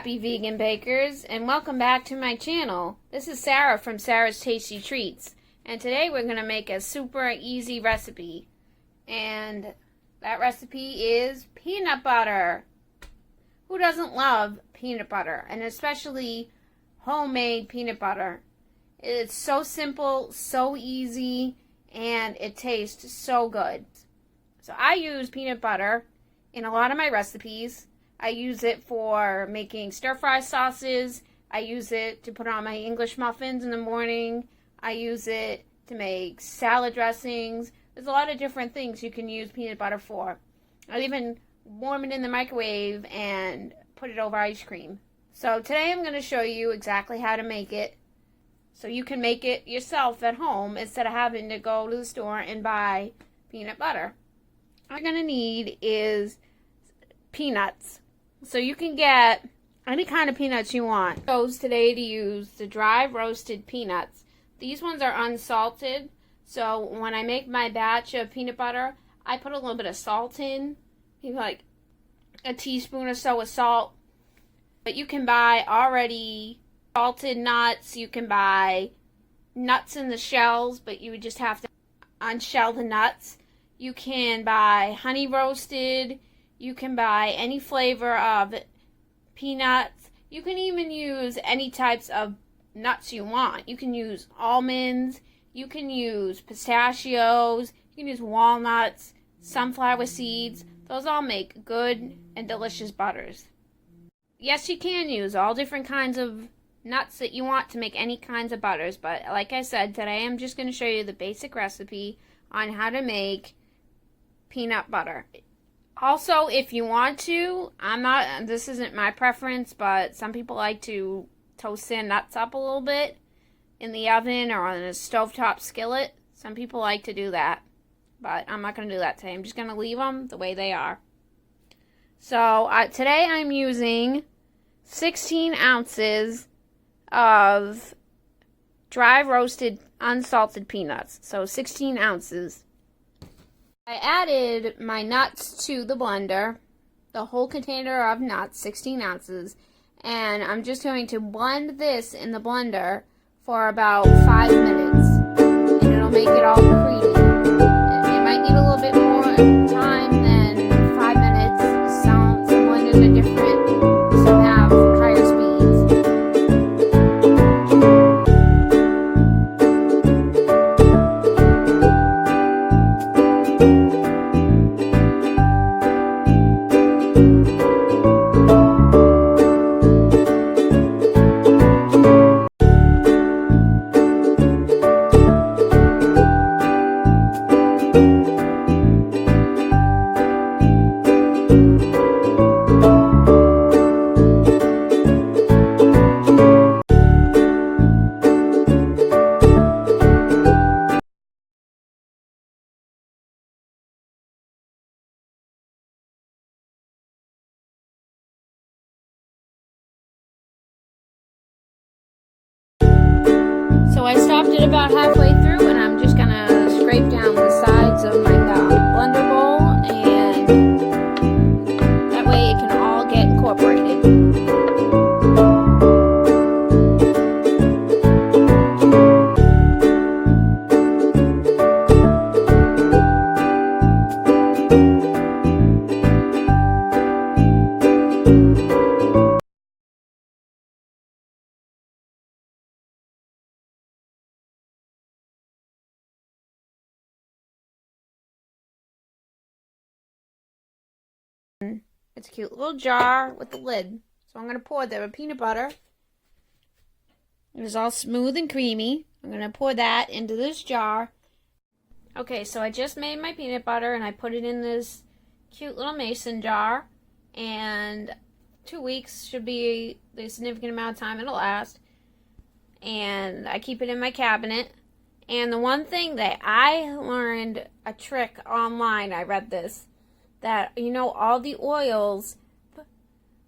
happy vegan bakers, and welcome back to my channel. This is Sarah from Sarah's Tasty Treats, and today we're going to make a super easy recipe, and that recipe is peanut butter. Who doesn't love peanut butter, and especially homemade peanut butter? It's so simple, so easy, and it tastes so good. So I use peanut butter in a lot of my recipes. I use it for making stir-fry sauces. I use it to put on my English muffins in the morning. I use it to make salad dressings. There's a lot of different things you can use peanut butter for. I even warm it in the microwave and put it over ice cream. So today I'm going to show you exactly how to make it so you can make it yourself at home instead of having to go to the store and buy peanut butter. What you're going to need is peanuts. So you can get any kind of peanuts you want. I chose today to use the dry roasted peanuts. These ones are unsalted, so when I make my batch of peanut butter, I put a little bit of salt in, maybe like a teaspoon or so of salt. But you can buy already salted nuts. You can buy nuts in the shells, but you would just have to unshell the nuts. You can buy honey roasted. You can buy any flavor of peanuts. You can even use any types of nuts you want. You can use almonds. You can use pistachios. You can use walnuts, sunflower seeds. Those all make good and delicious butters. Yes, you can use all different kinds of nuts that you want to make any kinds of butters. But like I said, today I'm just going to show you the basic recipe on how to make peanut butter. Also, if you want to, this isn't my preference, but some people like to toast their nuts up a little bit in the oven or on a stovetop skillet. Some people like to do that, but I'm not going to do that today. I'm just going to leave them the way they are. So, today I'm using 16 ounces of dry roasted unsalted peanuts. So, 16 ounces. I added my nuts to the blender, the whole container of nuts, 16 ounces, and I'm just going to blend this in the blender for about 5 minutes, and it'll make it all creamy. It might need a little bit more time than 5 minutes. Some blenders are different, some have higher speeds. So I stopped it about halfway through, and I'm just going to scrape down the sides of my blender bowl, and that way it can all get incorporated. It's a cute little jar with the lid. So I'm going to pour the peanut butter. It is all smooth and creamy. I'm going to pour that into this jar. Okay, so I just made my peanut butter and I put it in this cute little mason jar. And 2 weeks should be the significant amount of time it'll last. And I keep it in my cabinet. And the one thing that I learned, a trick online, I read this, that, you know, all the oils,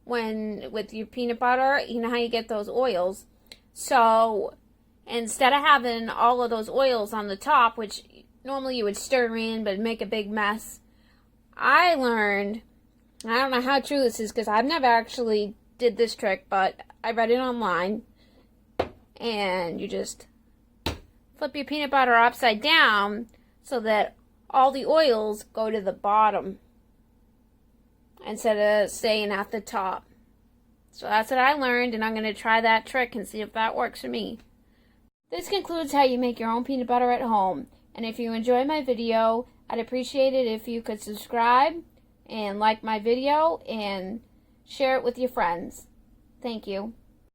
with your peanut butter, you know how you get those oils. So, instead of having all of those oils on the top, which normally you would stir in, but make a big mess, I learned, I don't know how true this is, because I've never actually did this trick, but I read it online. And you just flip your peanut butter upside down so that all the oils go to the bottom instead of staying at the top. So that's what I learned, and I'm going to try that trick and see if that works for me. This concludes how you make your own peanut butter at home. And if you enjoy my video, I'd appreciate it if you could subscribe and like my video and share it with your friends. Thank you.